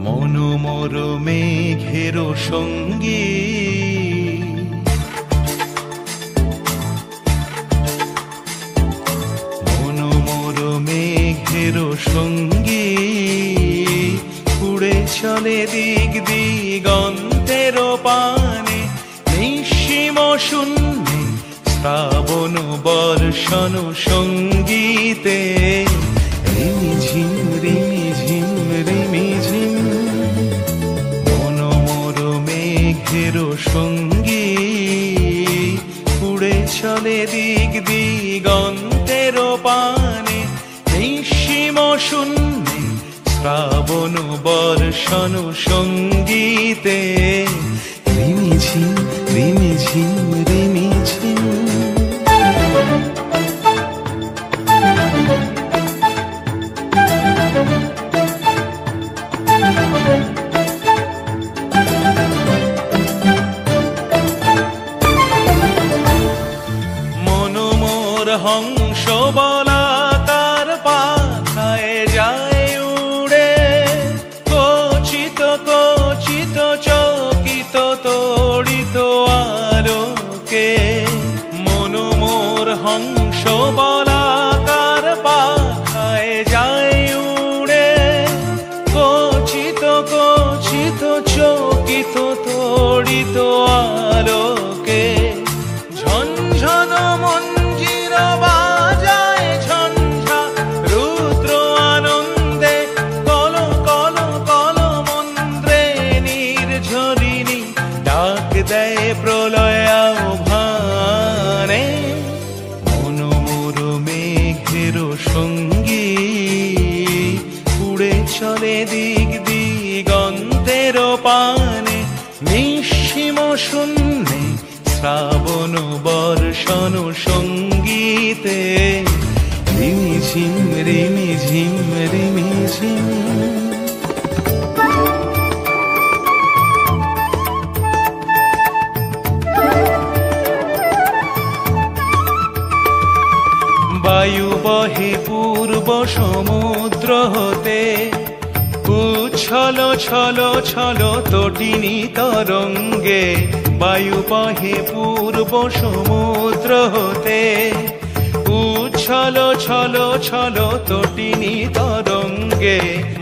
মনোমর মেঘের সঙ্গী মনোমর মেঘের সঙ্গী উড়ে চলে দিক দিগন্তের পানে নিঃসীম শূন্যে শ্রাবণ বর্ষণ সঙ্গীতে রিমিঝিম রিমিঝিম রিমিঝিম মনোমর মেঘের সঙ্গী উড়ে চলে দিক দিগন্তের পানে নিঃসীম শূন্যে শ্রাবণ বর্ষণ সঙ্গীতে রিমিঝিম রিমিঝিম রিমিঝিম মনোমর হংস বলাকার পাখায় যায় উড়ে কচিত কচিত চকিত তড়িত আলোকে মনোমর হংস বলাকার পাখায় যায় উড়ে কচিত কচিত চকিত তড়িত আলোকে ঝনঝন মঞ্জির বাজায় ঝঞ্ঝা রুদ্র আনন্দে কল কল কল মন্ত্রে নির্ঝরিণী ডাক দেয় প্রলয় আহ্বানে মনোমর মেঘের সঙ্গী উড়ে চলে দিক দিগন্তের পানে নিঃসীম শূন্যে শ্রাবণ বর্ষণ সঙ্গীতে রিমিঝিম রিমিঝিম রিমিঝিম বায়ু বহে পূর্ব সমুদ্র হতে উচ্ছল ছল ছল তটিনী তরঙ্গে বায়ু বহে পূর্ব সমুদ্র হতে উচ্ছল ছল ছল তটিনী তরঙ্গে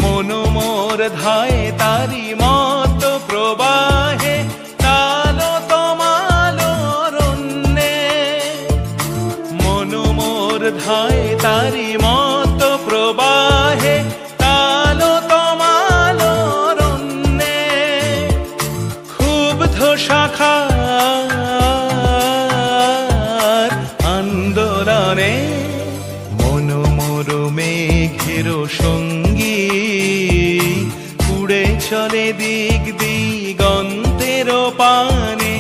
মনোমর ধায় তারি মত প্রবাহে তাল তমাল রণ্যে মনোমর ধায় তারি মত প্রবাহে তাল তমাল রণ্যে ক্ষুব্ধ শাখার আন্দোলনে মনোমর মেঘের সঙ্গী উড়ে চলে দিক দিগন্তের পানে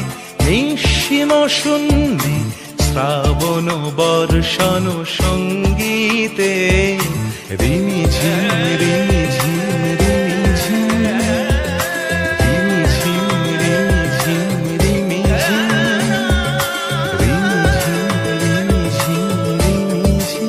নিঃসীম শূন্যে শ্রাবণ বর্ষণ সঙ্গীতে রিমিঝিম রিমিঝিম রিমিঝিম রিমিঝিম রিমিঝিম রিমিঝিম রিমিঝিম রিমিঝিম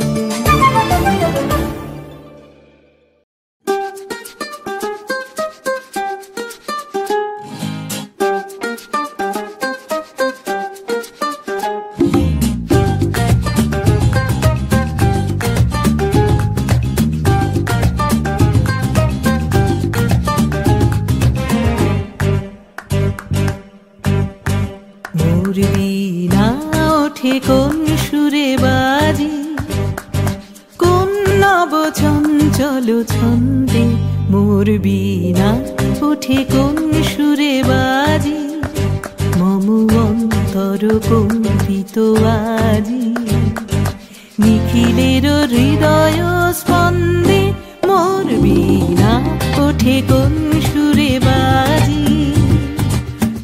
কোন সুরে বাজি কোন নব চঞ্চল ছন্দে মোর বীণা ওঠে কোন সুরে বাজি মম অন্তর ধর কম্পিত আজি নিখিলের হৃদয় স্পন্দে মোর বীণা ওঠে কোন সুরে বাজি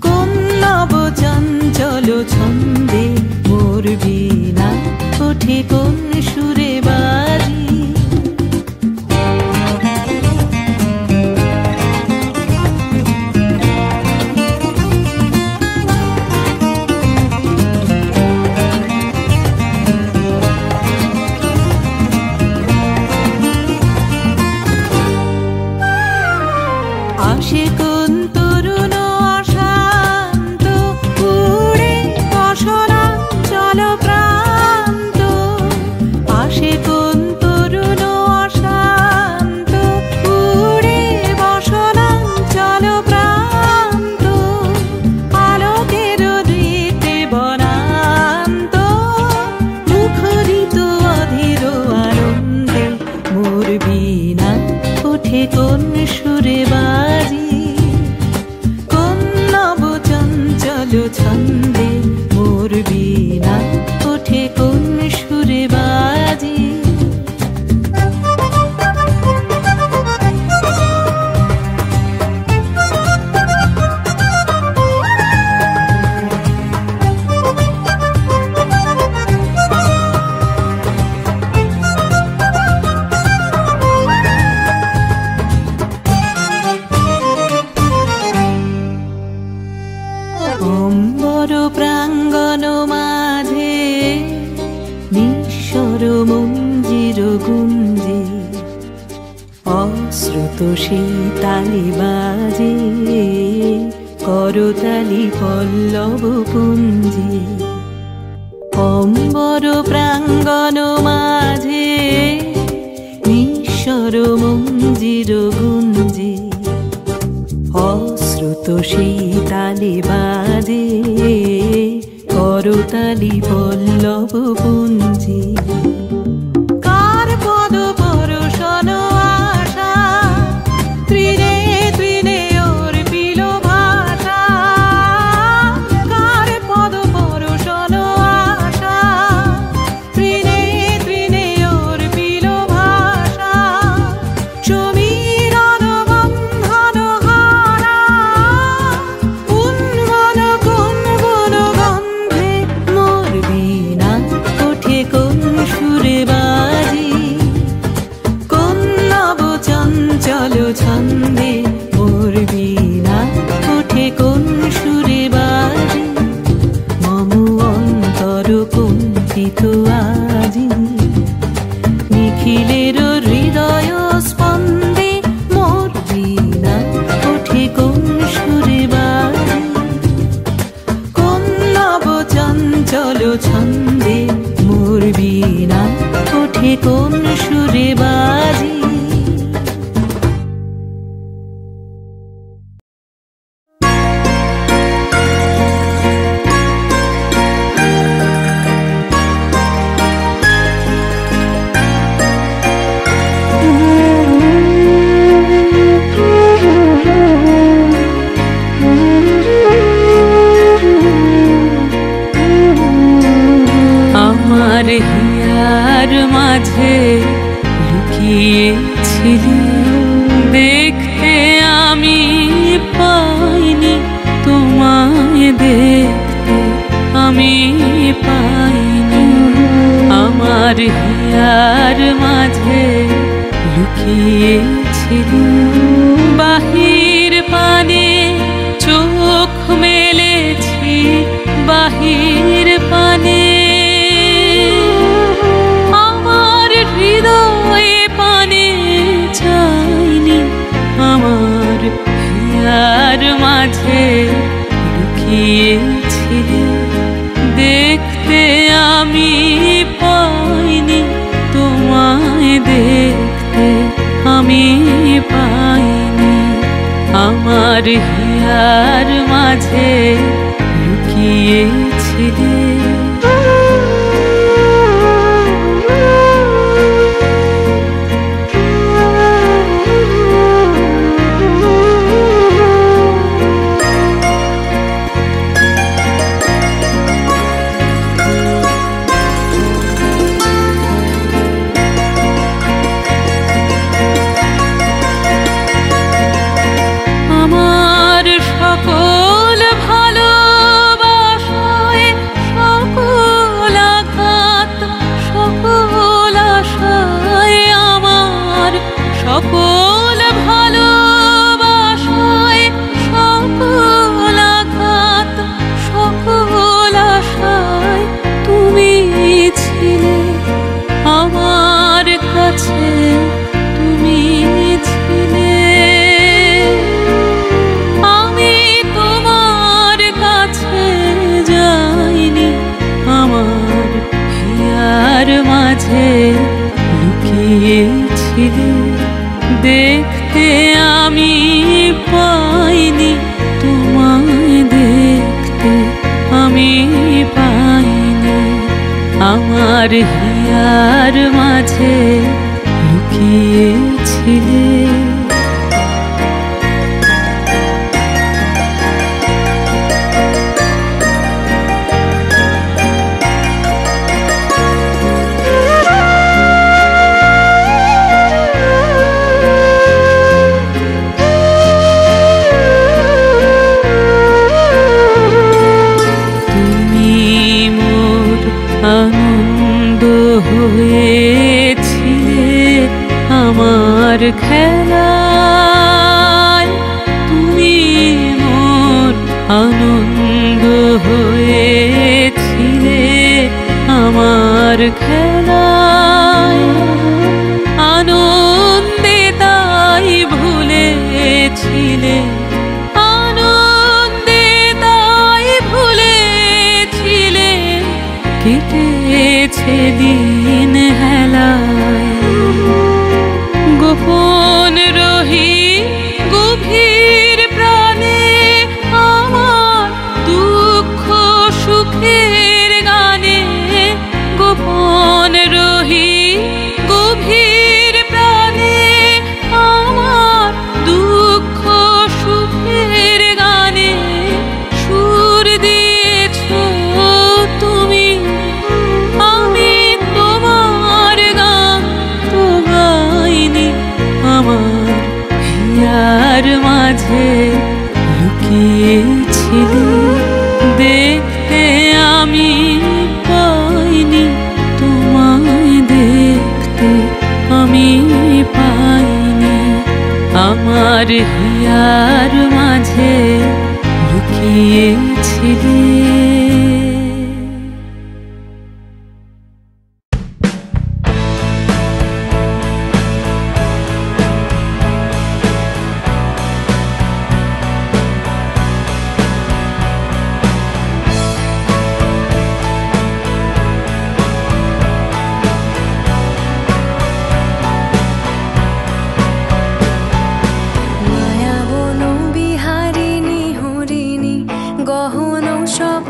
কোন নব চঞ্চল ছন্দে মোর বীণা ওঠে কোন সুরে বাজি আসে কোন তরুণ অশান্ত উড়ে বসনাঞ্চল প্রান্ত আসে কোন তরুণ অশান্ত উড়ে বসনাঞ্চল প্রান্ত আলোকের রীতে বনান্ত মুখরিত অধীর আনন্দে মোর বীণা ওঠে কোন সুরে বাজি কোন নব চঞ্চল ছন্দে মোর বীণা ওঠে কোন সুরে বাজি অম্বর প্রাঙ্গণ মাঝে নিঃস্বর মঞ্জির গুঞ্জে অশ্রুত শীতালি বাজে করতালি পল্লব পুঞ্জে অম্বর প্রাঙ্গণ মাঝে নিঃস্বর মঞ্জির গুঞ্জে অশ্রুত শীতালি বাজে করতালি পল্লব পুঞ্জে কার পদ পরশন আশা ত্রিনে ত্রিনে ওর পিল ভাষা কার পদ পরশন আশা ত্রিনে ত্রিনে ওর পিল ভাষা সমীরণ বন্ধন হারা উন্মন কোন বন গন্ধে মোর বীণা ওঠে কোন সুরে বাজি কোন নব চঞ্চল ছন্দে মোর বীণা ওঠে কোন সুরে বাজি মম অন্তর কম্পিত আজি নিখিলের হৃদয় স্পন্দে মোর বীণা ওঠে কোন সুরে বাজি কোন নব চঞ্চল ছন্দে মোর বীণা ওঠে কোন সুরে বাজি আমার হিয়ার মাঝে লুকিয়েছিলি দেখতে আমি পাইনি তোমায় দেখতে আমি পাইনি আমার হিয়ার মাঝে লুকিয়েছিলি বাহির পানে চোখ মেলেছি বাহির পানে আমার হৃদয়ে পানে চাইনি আমার হিয়ার মাঝে লুকিয়েছিলি দেখতে আমি পাইনি তোমায় দেখতে আমি পাইনি আমার হিয়ার মাঝে লুকিয়েছিলি ছিলে, দেখতে আমি পাইনি তোমায়, দেখতে আমি পাইনি। আমার হিয়ার মাঝে লুকিয়েছিলে। আনন্দ হয়েছিলে আমার খেলায়, তুমি মোর আনন্দ হয়েছিলে আমার খেলায়। আনন্দে তাই ভুলেছিলে, আনন্দে তাই ভুলেছিলে, কেটেছে দিন হেলায়। গোপন রহি গভীর প্রাণে আমার দুঃখ সুখের গানে, গোপন রহি গভীর প্রাণে আমার দুঃখ সুখের গানে। সুর দিয়েছ তুমি, আমি তোমার গান তো গাইনি। আমার হিয়ার মাঝে লুকিয়েছিলে, দেখতে আমি পাইনি তোমায়, দেখতে আমি পাইনি। আমার হিয়ার মাঝে লুকিয়েছিলে। মায়াবন বিহারিণী হরিণী গহন সব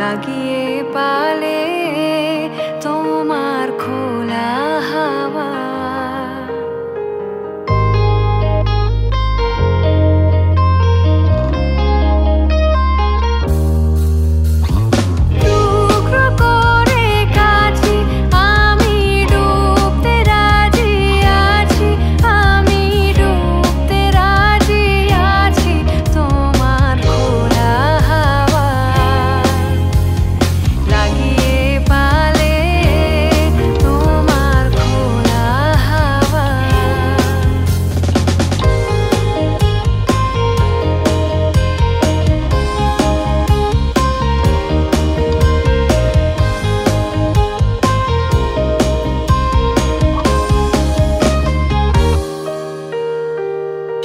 লাগিয়ে পালে তোমার খোলা হাওয়া।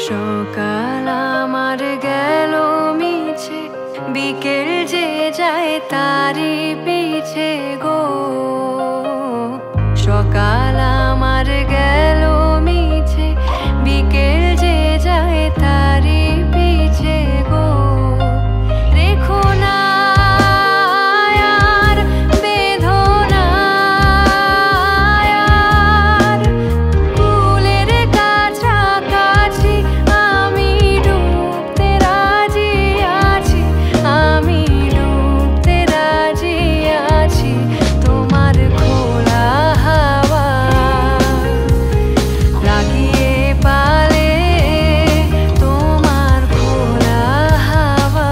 সকাল আমার গেল মিছে, বিকেল যে যায় তারি পিছে গো। সকাল আমার গেল মিছে, বিকেল যে যায় তারি পিছে গো। রেখো না আর বেঁধো না আর ফুলের কাছাকাছি, আমি ডুবতে রাজি আছি, আমি ডুবতে রাজি আছি তোমার খোলা হাওয়া। লাগিয়ে পালে তোমার খোলা হাওয়া।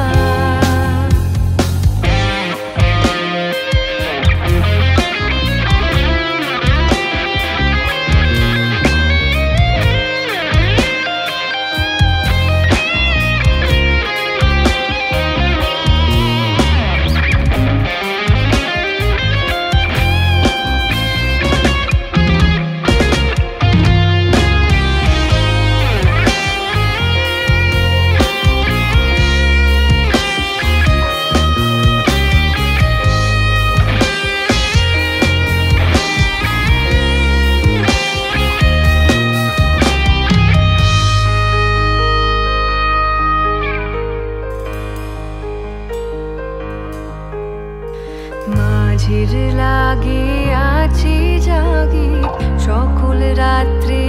মাঝির লাগি আছি জাগি, সকল রাত্রি